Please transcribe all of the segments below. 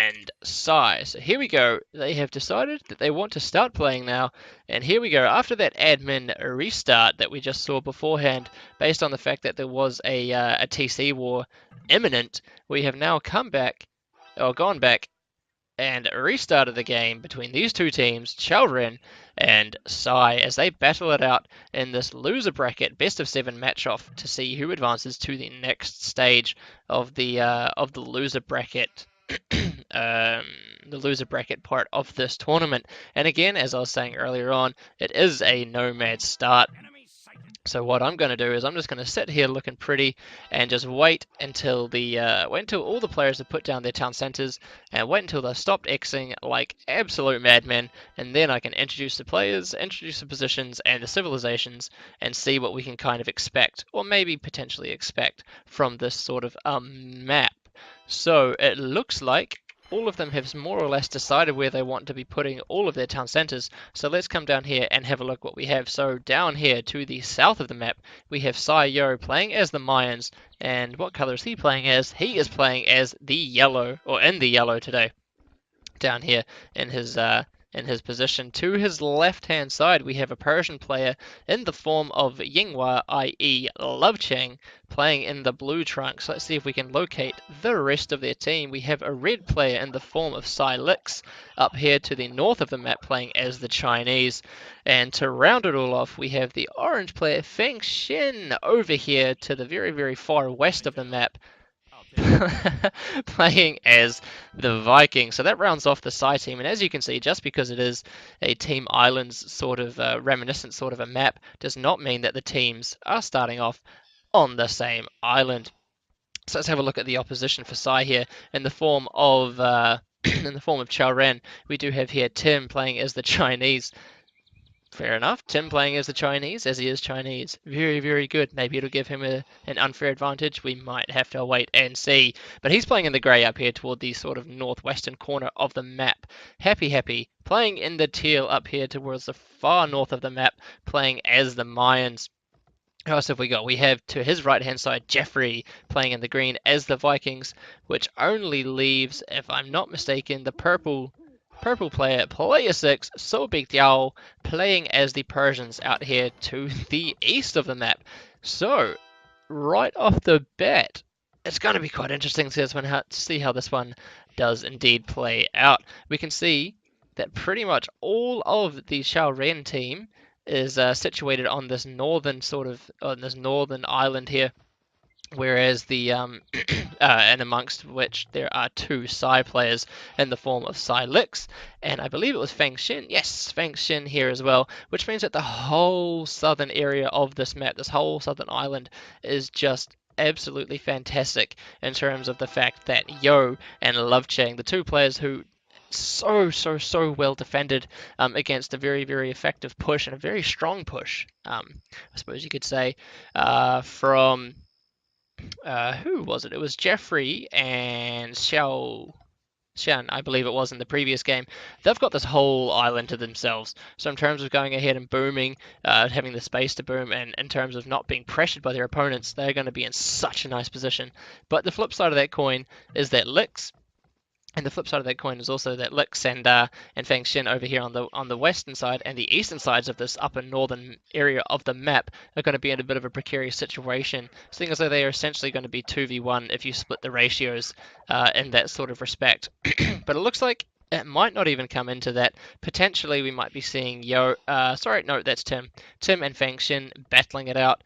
and SY. So here we go. They have decided that they want to start playing now. And here we go. After that admin restart that we just saw beforehand, based on the fact that there was a TC war imminent, we have now come back, or gone back, and restarted the game between these two teams, Chao Ren and SY, as they battle it out in this loser bracket best of 7 match off to see who advances to the next stage of the loser bracket. The loser bracket part of this tournament. And again, as I was saying earlier on, it is a nomad start. So what I'm going to do is I'm just going to sit here looking pretty and just wait until all the players have put down their town centers, and wait until they've stopped Xing like absolute madmen, and then I can introduce the players, introduce the positions and the civilizations, and see what we can kind of expect, or maybe potentially expect, from this sort of map. So it looks like all of them have more or less decided where they want to be putting all of their town centers. So let's come down here and have a look what we have. So down here to the south of the map, we have Yo playing as the Mayans. And what color is he playing as? He is playing as the yellow, or in the yellow today. Down here in his position. To his left-hand side, we have a Persian player in the form of Yinghua, i.e. Love Cheng, playing in the blue trunks. Let's see if we can locate the rest of their team. We have a red player in the form of Lix up here to the north of the map, playing as the Chinese. And to round it all off, we have the orange player Feng Xin over here to the very, very far west of the map, playing as the Vikings. So that rounds off the SY team, and as you can see, just because it is a Team Islands sort of reminiscent sort of a map does not mean that the teams are starting off on the same island. So let's have a look at the opposition for SY here in the form of in the form of Chao Ren. We do have here Tim playing as the Chinese. Fair enough. Tim playing as the Chinese, as he is Chinese. Very, very good. Maybe it'll give him an unfair advantage. We might have to wait and see. But he's playing in the grey up here toward the sort of northwestern corner of the map. Happy playing in the teal up here towards the far north of the map, playing as the Mayans. Who else have we got? We have to his right-hand side Jeffrey playing in the green as the Vikings, which only leaves, if I'm not mistaken, the purple player, player 6, So Big Diao, playing as the Persians out here to the east of the map. So, right off the bat, it's going to be quite interesting to see how this one does indeed play out. We can see that pretty much all of the Chao Ren team is situated on this northern island here, whereas the and amongst which there are two SY players in the form of Lix, and I believe it was Feng Xin. Yes, Feng Xin here as well, which means that the whole southern area of this map, this whole southern island, is just absolutely fantastic in terms of the fact that Yo and Love Chang, the two players who so well defended against a very, very effective push, and a very strong push, I suppose you could say, from who was it? It was Jeffrey and Shan, I believe it was in the previous game. They've got this whole island to themselves. So in terms of going ahead and booming, having the space to boom, and in terms of not being pressured by their opponents, they're going to be in such a nice position. But the flip side of that coin is that Lix, and the flip side of that coin is also that Lix and Feng Xin over here on the western side and the eastern sides of this upper northern area of the map are going to be in a bit of a precarious situation, seeing as though they are essentially going to be 2v1 if you split the ratios in that sort of respect. But it looks like it might not even come into that. Potentially we might be seeing that's Tim. Tim and Feng Xin battling it out,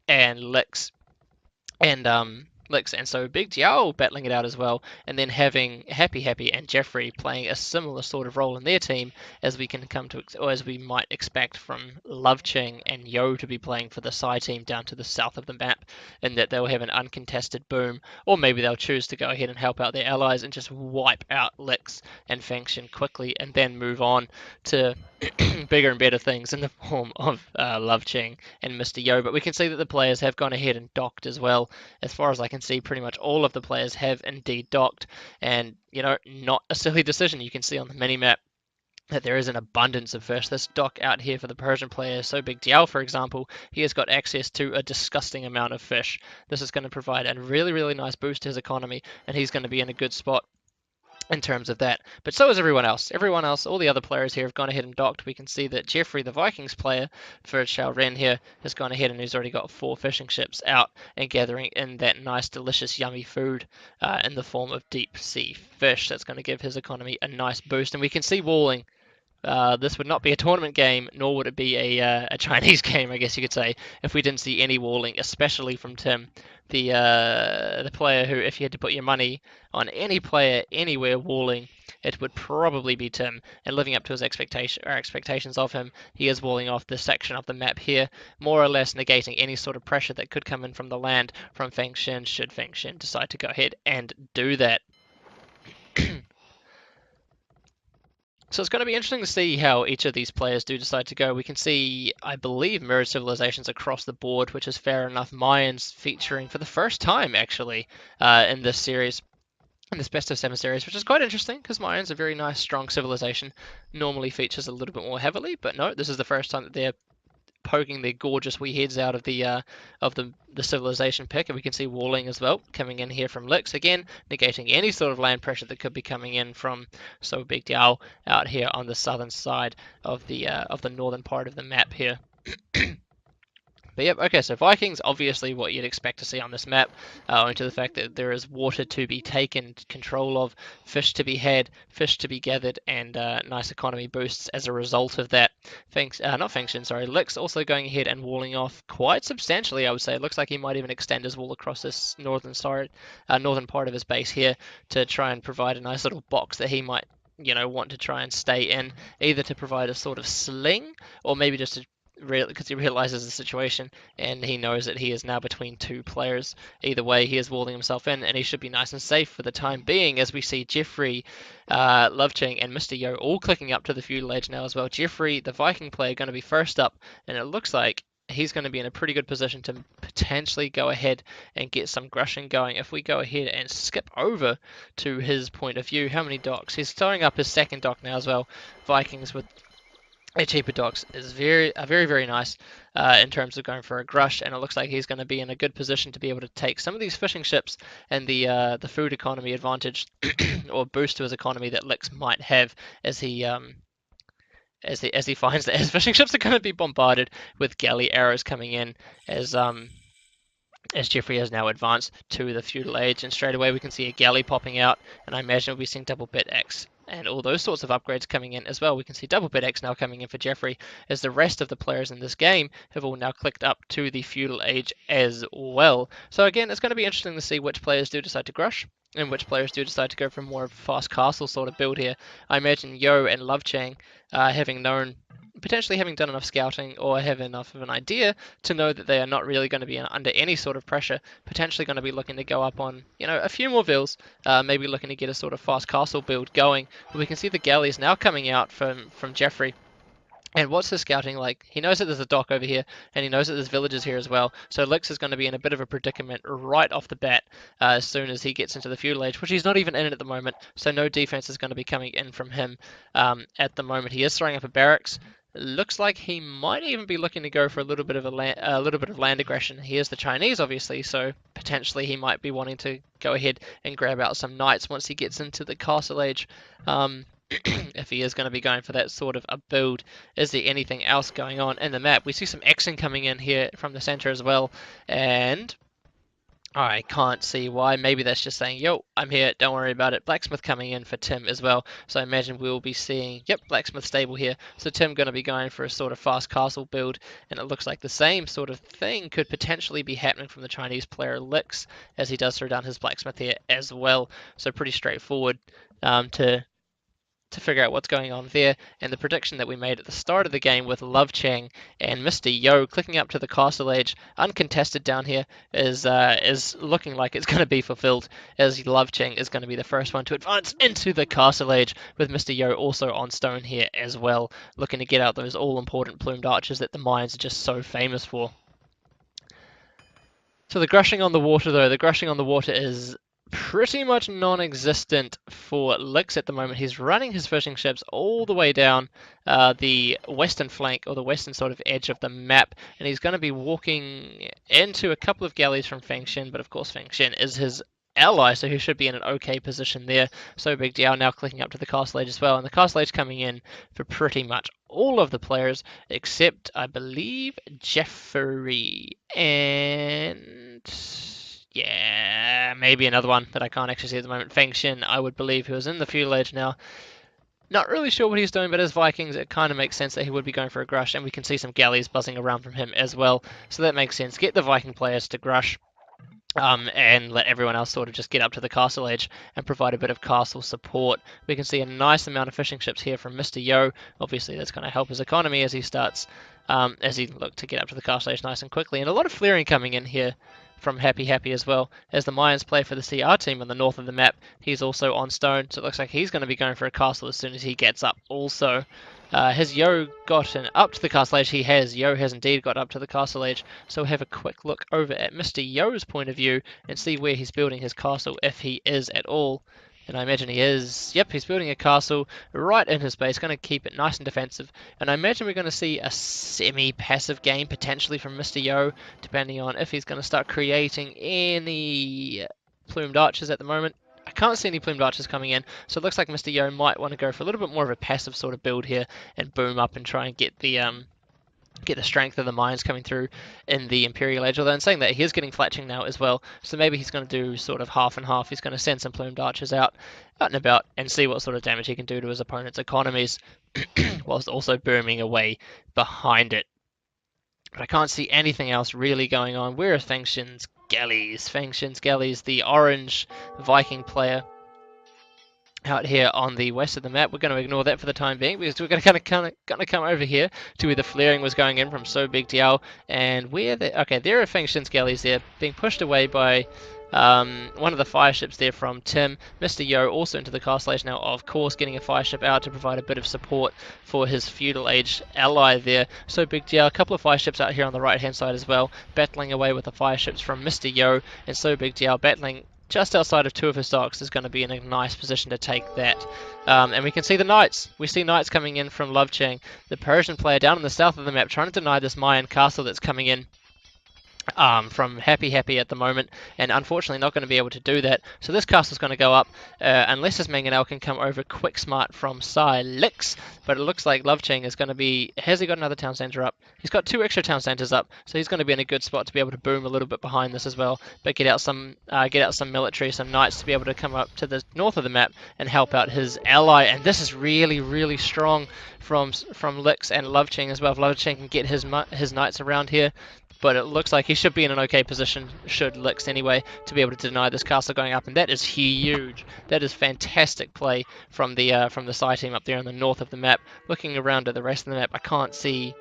and Lix and so Big Diao battling it out as well, and then having Happy and Jeffrey playing a similar sort of role in their team as we can as we might expect from Love Cheng and Yo to be playing for the SY team down to the south of the map, in that they'll have an uncontested boom, or maybe they'll choose to go ahead and help out their allies and just wipe out Lix and Feng Xin quickly, and then move on to bigger and better things in the form of Love Cheng and Mr. Yo. But we can see that the players have gone ahead and docked as well. As far as I can see, pretty much all of the players have indeed docked, and not a silly decision. You can see on the minimap that there is an abundance of fish. This dock out here for the Persian player, So Big Diao, for example, he has got access to a disgusting amount of fish. This is going to provide a really, really nice boost to his economy, and he's going to be in a good spot in terms of that. But so is everyone else. Everyone else, all the other players here have gone ahead and docked. We can see that Jeffrey, the Vikings player for Chao Ren here, has gone ahead and he's already got 4 fishing ships out and gathering in that nice, delicious, yummy food in the form of deep sea fish. That's going to give his economy a nice boost. And we can see walling. This would not be a tournament game, nor would it be a Chinese game, I guess you could say, if we didn't see any walling, especially from Tim, the player who, if you had to put your money on any player anywhere walling, it would probably be Tim. And living up to his expectations of him, he is walling off this section of the map here, more or less negating any sort of pressure that could come in from the land from Feng Shen, should Feng Shen decide to go ahead and do that. So it's going to be interesting to see how each of these players do decide to go. We can see, I believe, mirrored civilizations across the board, which is fair enough. Mayans featuring for the first time, actually, in this series, in this best of 7 series, which is quite interesting because Mayans, a very nice, strong civilization, normally features a little bit more heavily. But no, this is the first time that they're poking their gorgeous wee heads out of the civilization pick, and we can see walling as well coming in here from Lix, again negating any sort of land pressure that could be coming in from So Big Diao out here on the southern side of the northern part of the map here. But yep, okay, so Vikings, obviously what you'd expect to see on this map, owing to the fact that there is water to be taken control of, fish to be had, fish to be gathered, and nice economy boosts as a result of that. Not Feng Shen, sorry, Lix also going ahead and walling off quite substantially, I would say. It looks like he might even extend his wall across this northern part of his base here to try and provide a nice little box that he might, want to try and stay in, either to provide a sort of sling, or maybe just to because he realizes the situation and he knows that he is now between 2 players. Either way, he is walling himself in, and he should be nice and safe for the time being, as we see Jeffrey, Loveching, and Mr. Yo all clicking up to the feudal age now as well. Jeffrey, the Viking player, going to be first up, and it looks like he's going to be in a pretty good position to potentially go ahead and get some grushing going. If we go ahead and skip over to his point of view, how many docks? He's throwing up his second dock now as well. Vikings with a cheaper docks is very nice in terms of going for a grush, and it looks like he's going to be in a good position to be able to take some of these fishing ships and the food economy advantage or boost to his economy that Lix might have as he finds that his fishing ships are going to be bombarded with galley arrows coming in as Jeffrey has now advanced to the feudal age, and straight away we can see a galley popping out, and I imagine we'll be seeing double bit X and all those sorts of upgrades coming in as well. We can see double bit X now coming in for Jeffrey, as the rest of the players in this game have all now clicked up to the feudal age as well. So again, it's going to be interesting to see which players do decide to grush and which players do decide to go for more of a fast castle sort of build here. I imagine Yo and Lovechang, potentially having done enough scouting or have enough of an idea to know that they are not really going to be under any sort of pressure, potentially going to be looking to go up on, a few more vills, maybe looking to get a sort of fast castle build going. But we can see the galleys now coming out from Jeffrey. And what's his scouting like? He knows that there's a dock over here, and he knows that there's villages here as well. So Lix is going to be in a bit of a predicament right off the bat as soon as he gets into the feudal age, which he's not even in at the moment. So no defense is going to be coming in from him at the moment. He is throwing up a barracks. Looks like he might even be looking to go for a little bit of land aggression. He is the Chinese, obviously, so potentially he might be wanting to go ahead and grab out some knights once he gets into the castle age. If he is going to be going for that sort of a build. Is there anything else going on in the map? We see some Xing coming in here from the center as well, and I can't see why. Maybe that's just saying, yo, I'm here, don't worry about it. Blacksmith coming in for Tim as well. So I imagine we'll be seeing, yep, Blacksmith stable here. So Tim going to be going for a sort of fast castle build. And it looks like the same sort of thing could potentially be happening from the Chinese player Lix, as he does throw down his Blacksmith here as well. So pretty straightforward to figure out what's going on there. And the prediction that we made at the start of the game with Lovechang and Mr. Yo clicking up to the castle age uncontested down here is looking like it's going to be fulfilled, as Lovechang is going to be the first one to advance into the castle age, with Mr. Yo also on stone here as well, looking to get out those all-important plumed archers that the Mayans are just so famous for. So the grushing on the water, though, is pretty much non-existent for Lix at the moment. He's running his fishing ships all the way down the western flank, or the western sort of edge of the map, and he's going to be walking into a couple of galleys from Feng Shen, but of course Feng Shen is his ally, so he should be in an okay position there. So Big Diao now clicking up to the castle age as well, and the castle age coming in for pretty much all of the players except, I believe, Jeffrey and yeah, maybe another one that I can't actually see at the moment. Feng Xin, I would believe, who is in the feudal age now. Not really sure what he's doing, but as Vikings, it kind of makes sense that he would be going for a Grush, and we can see some galleys buzzing around from him as well. So that makes sense. Get the Viking players to Grush, and let everyone else sort of just get up to the castle age and provide a bit of castle support. We can see a nice amount of fishing ships here from Mr. Yo. Obviously, that's going to help his economy as he starts, as he look to get up to the castle age nice and quickly. And a lot of flaring coming in here from Happy Happy as well. As the Mayans play for the CR team on the north of the map, he's also on stone, so it looks like he's going to be going for a castle as soon as he gets up also. Has Yo gotten up to the castle age? He has. Yo has indeed got up to the castle age. So we'll have a quick look over at Mr. Yo's point of view and see where he's building his castle, if he is at all. And I imagine he is. Yep, he's building a castle right in his base, going to keep it nice and defensive. And I imagine we're going to see a semi-passive game potentially from Mr. Yo, depending on if he's going to start creating any plumed archers at the moment. I can't see any plumed archers coming in, so it looks like Mr. Yo might want to go for a little bit more of a passive sort of build here and boom up and try and get the strength of the mines coming through in the Imperial Age. Although in saying that, he is getting fletching now as well, so maybe he's going to do sort of half and half. He's going to send some plumed archers out and about and see what sort of damage he can do to his opponent's economies whilst also booming away behind it. But I can't see anything else really going on. Where are Feng Xin's galleys? Feng Xin's galleys, the orange Viking player out here on the west of the map. We're going to ignore that for the time being because we're going to come over here to where the flaring was going in from So Big Diao, and where the okay, there are Feng Xin's galleys there being pushed away by one of the fire ships there from Tim. Mr. Yo also into the castle age now, of course, getting a fire ship out to provide a bit of support for his feudal age ally there. So Big Diao, a couple of fire ships out here on the right hand side as well, battling away with the fire ships from Mr. Yo, and So Big Diao battling just outside of two of his docks is going to be in a nice position to take that. And we can see the knights. We see knights coming in from Love Chang, the Persian player down in the south of the map, trying to deny this Mayan castle that's coming in from Happy Happy at the moment, and unfortunately not going to be able to do that. So this castle's going to go up unless this Mangonel can come over quick smart from Sai Lix, but it looks like Love Chang is going to be, has he got another town center up? He's got 2 extra town centers up, so he's going to be in a good spot to be able to boom a little bit behind this as well, but get out some military, some knights to be able to come up to the north of the map and help out his ally. And this is really strong from Lix and Love Chang as well. If Love Chang can get his knights around here, but it looks like he should be in an okay position, should Lix anyway, to be able to deny this castle going up, and that is huge. That is fantastic play from the Sai team up there in the north of the map. Looking around at the rest of the map, I can't see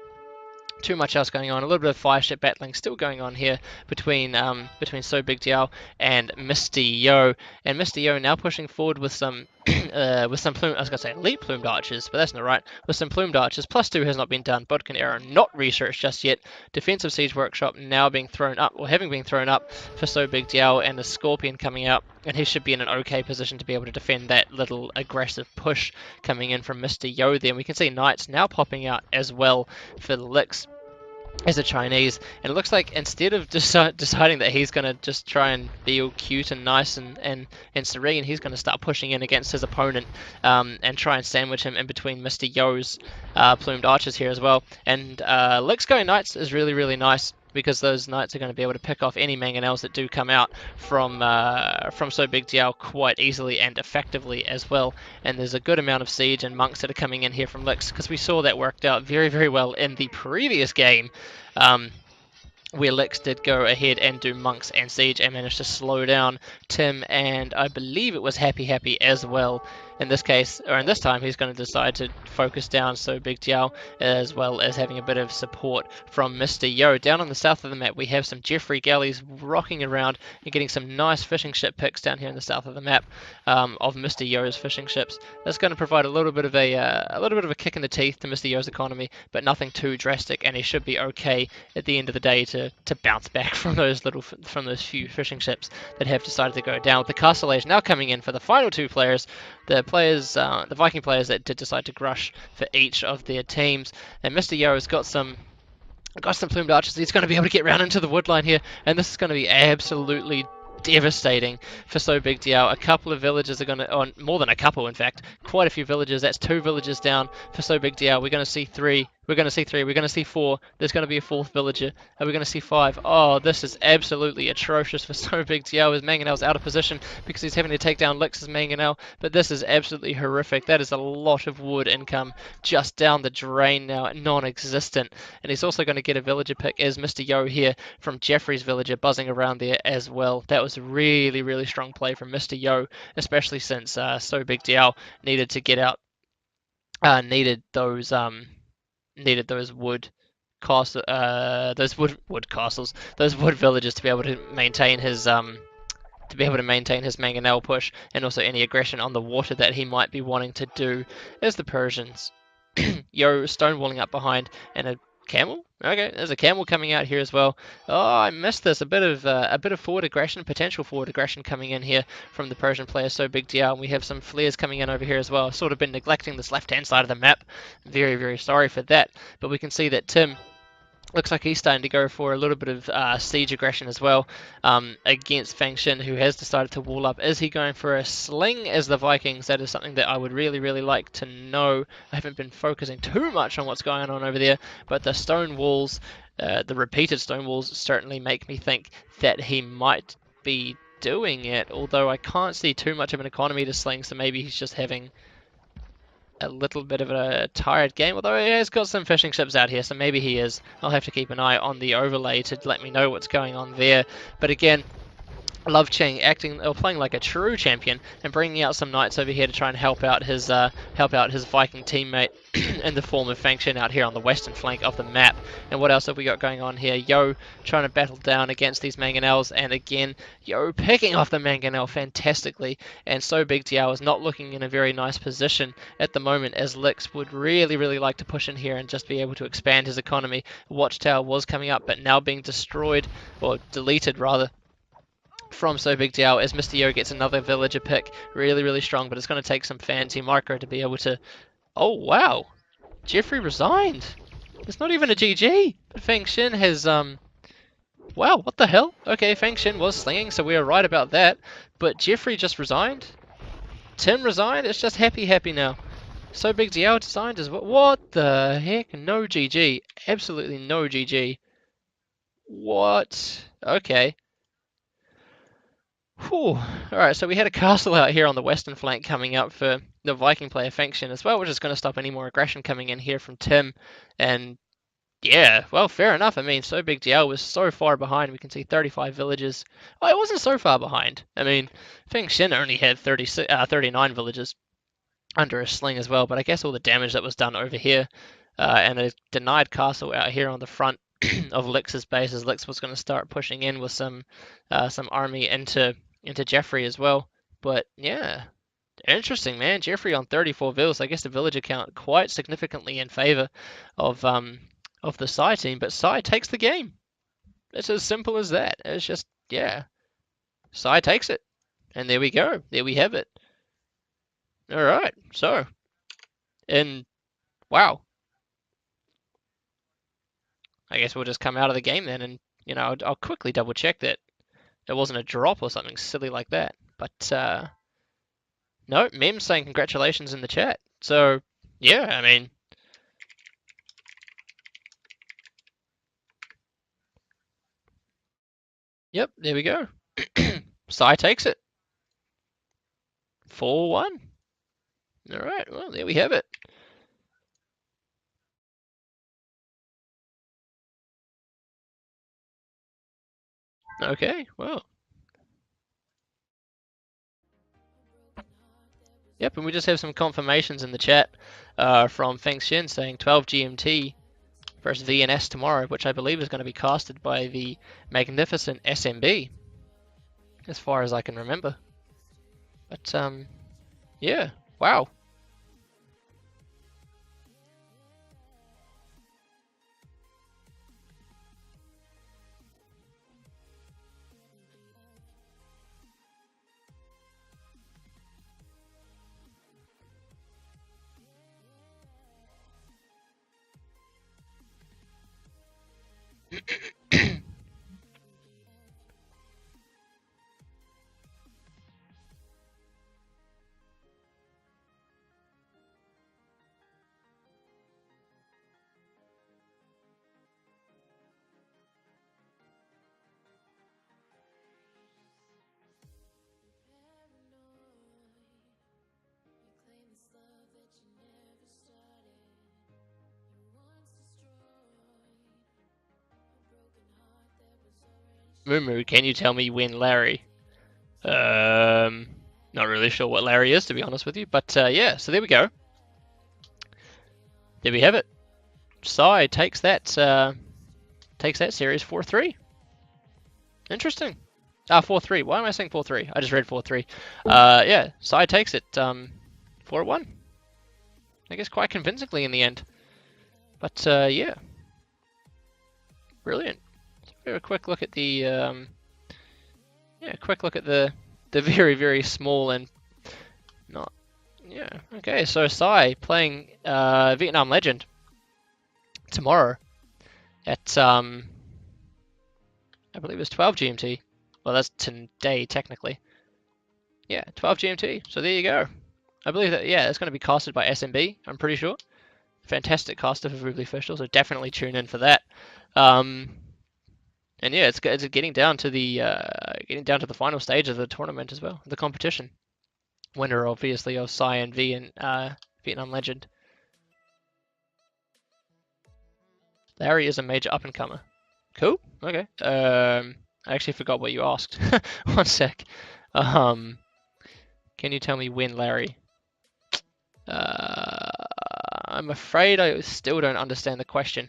too much else going on. A little bit of fire ship battling still going on here between So Big Diao and Mr. Yo, and Mr. Yo now pushing forward with some plume, I was gonna say elite plumed archers, but that's not right. With some plumed archers, +2 has not been done. Bodkin Arrow not researched just yet. Defensive Siege Workshop now being thrown up, or having been thrown up for So Big Diao, and the Scorpion coming out, and he should be in an okay position to be able to defend that little aggressive push coming in from Mr. Yo there. And we can see Knights now popping out as well for the Lix as a Chinese, and it looks like instead of deciding that he's going to just try and be all cute and nice and serene, he's going to start pushing in against his opponent and try and sandwich him in between Mr. Yo's plumed archers here as well. And Lix going Knights is really nice, because those knights are going to be able to pick off any mangonels that do come out from So Big Diao quite easily and effectively as well. And there's a good amount of siege and monks that are coming in here from Lix, because we saw that worked out very well in the previous game, where Lix did go ahead and do monks and siege and managed to slow down Tim, and I believe it was Happy as well. In this case, or in this time, he's going to decide to focus down So Big Diao, as well as having a bit of support from Mr. Yo. Down on the south of the map, we have some Jeffrey galleys rocking around and getting some nice fishing ship picks down here in the south of the map of Mr. Yo's fishing ships. That's going to provide a little bit of a kick in the teeth to Mr. Yo's economy, but nothing too drastic, and he should be okay at the end of the day to bounce back from those few fishing ships that have decided to go down. With the Castle Age now coming in for the final 2 players, the Viking players that did decide to grush for each of their teams. And Mr. Yo has got some plumed archers. He's going to be able to get round into the woodline here, and this is going to be absolutely devastating for So Big Diao. A couple of villages are going to, or more than a couple in fact, quite a few villages. That's 2 villages down for So Big Diao. We're going to see 3. We're going to see 3. We're going to see 4. There's going to be a 4th villager. Are we going to see 5? Oh, this is absolutely atrocious for So Big Diao. His Mangonel's out of position because he's having to take down Lix's Mangonel. But this is absolutely horrific. That is a lot of wood income just down the drain now, non-existent. And he's also going to get a villager pick as Mr. Yo here from Jeffrey's villager buzzing around there as well. That was really, really strong play from Mr. Yo, especially since So Big Diao needed to get out, needed those wood castle, those wood castles, those wood villages to be able to maintain his mangonel push and also any aggression on the water that he might be wanting to do as the Persians. Yo stonewalling up behind and a camel. Okay, there's a camel coming out here as well. Oh, I missed this. A bit of forward aggression, potential forward aggression coming in here from the Persian player So Big Diao, and we have some flares coming in over here as well. I've sort of been neglecting this left-hand side of the map. Very, very sorry for that. But we can see that Tim looks like he's starting to go for a little bit of siege aggression as well against Fang Xin, who has decided to wall up. Is he going for a sling as the Vikings? That is something that I would really, really like to know. I haven't been focusing too much on what's going on over there, but the stone walls, the repeated stone walls, certainly make me think that he might be doing it, although I can't see too much of an economy to sling, so maybe he's just having a little bit of a tired game, although he has got some fishing ships out here, so maybe he is. I'll have to keep an eye on the overlay to let me know what's going on there. But again, Love Cheng acting or playing like a true champion and bringing out some knights over here to try and help out his Viking teammate in the form of Fang Xin out here on the western flank of the map. And what else have we got going on here? Yo trying to battle down against these Mangonels, and again Yo picking off the Mangonel fantastically. And So Big Diao is not looking in a very nice position at the moment, as Lix would really, really like to push in here and just be able to expand his economy. Watchtower was coming up, but now being destroyed, or deleted rather, from So Big Diao as Mr. Yo gets another villager pick. Really, really strong, but it's going to take some fancy micro to be able to... Oh, wow. Jeffrey resigned. It's not even a GG. But Fang Xin has... Wow, what the hell? Okay, Fang Xin was slinging, so we are right about that. But Jeffrey just resigned. Tim resigned. It's just happy now. So Big Diao resigned as well. What the heck? No GG. Absolutely no GG. What? Okay. Whew. Alright, so we had a castle out here on the western flank coming up for the Viking player Fang Xin as well, which is going to stop any more aggression coming in here from Tim. And yeah, well, fair enough. I mean, So Big Diao was so far behind. We can see 35 villages. Oh, it wasn't so far behind. I mean, Fang Xin only had 39 villages under a sling as well, but I guess all the damage that was done over here and a denied castle out here on the front of Lix's base, as Lix was going to start pushing in with some army into Jeffrey as well. But yeah, interesting, man. Jeffrey on 34 vills. I guess the villager count quite significantly in favor of the Psy team, but Psy takes the game. It's as simple as that. It's just, yeah, Psy takes it, and there we go. There we have it. All right, so, and wow, I guess we'll just come out of the game then, and you know, I'll quickly double check that it wasn't a drop or something silly like that. But no, Mem saying congratulations in the chat. So yeah, I mean, yep, there we go. Psy takes it. 4-1. All right, well, there we have it. Okay, well. Yep, and we just have some confirmations in the chat from Feng Xin saying 12 GMT versus VNS tomorrow, which I believe is going to be casted by the magnificent SMB, as far as I can remember. But, yeah, wow. Moo, can you tell me when Larry? Not really sure what Larry is, to be honest with you. But yeah, so there we go. There we have it. SY takes that series 4-3. Interesting. 4-3. Why am I saying 4-3? I just read 4-3. Yeah, SY takes it 4-1. I guess quite convincingly in the end. But yeah, brilliant. Let's have a quick look at the the very, very small and not, yeah, okay, so SY playing Vietnam Legend tomorrow at I believe it's 12 GMT. Well, that's today technically. Yeah, 12 GMT. So there you go. I believe that, yeah, it's going to be casted by SMB, I'm pretty sure. Fantastic caster for Ruby Official, so definitely tune in for that. And yeah, it's getting down to the final stage of the tournament as well, the competition. Winner, obviously, of SY and Vietnam Legend. Larry is a major up-and-comer. Cool. Okay. I actually forgot what you asked. One sec. Can you tell me when, Larry? I'm afraid I still don't understand the question.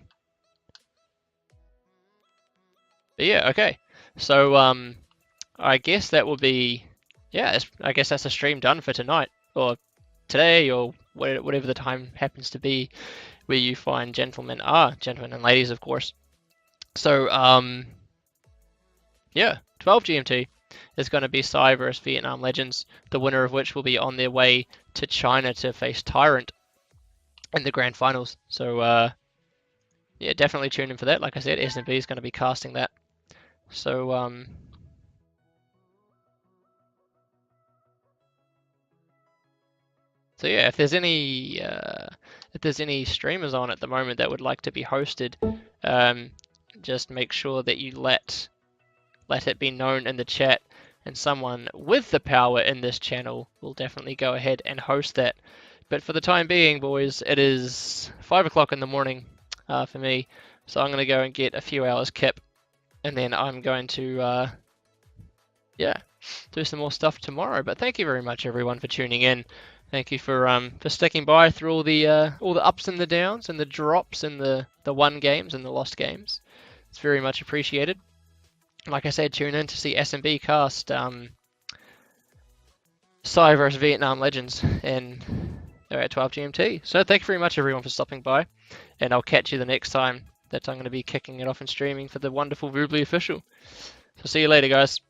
But yeah, okay. So I guess that will be, yeah, I guess that's a stream done for tonight, or today, or whatever the time happens to be where you find gentlemen and ladies, of course. So yeah, 12 GMT is going to be SY versus Vietnam Legends, the winner of which will be on their way to China to face Tyrant in the grand finals. So yeah, definitely tune in for that. Like I said, SMB is going to be casting that. So so yeah, if there's any streamers on at the moment that would like to be hosted, just make sure that you let it be known in the chat, and someone with the power in this channel will definitely go ahead and host that. But for the time being, boys, it is 5 o'clock in the morning for me, so I'm going to go and get a few hours kip, and then I'm going to yeah, do some more stuff tomorrow. But thank you very much, everyone, for tuning in. Thank you for sticking by through all the ups and the downs and the drops and the won games and the lost games. It's very much appreciated. Like I said, tune in to see SMB cast SY versus Vietnam Legends, and they're at 12 GMT. So thank you very much, everyone, for stopping by, and I'll catch you the next time that I'm going to be kicking it off and streaming for the wonderful Ruby Official. So see you later, guys.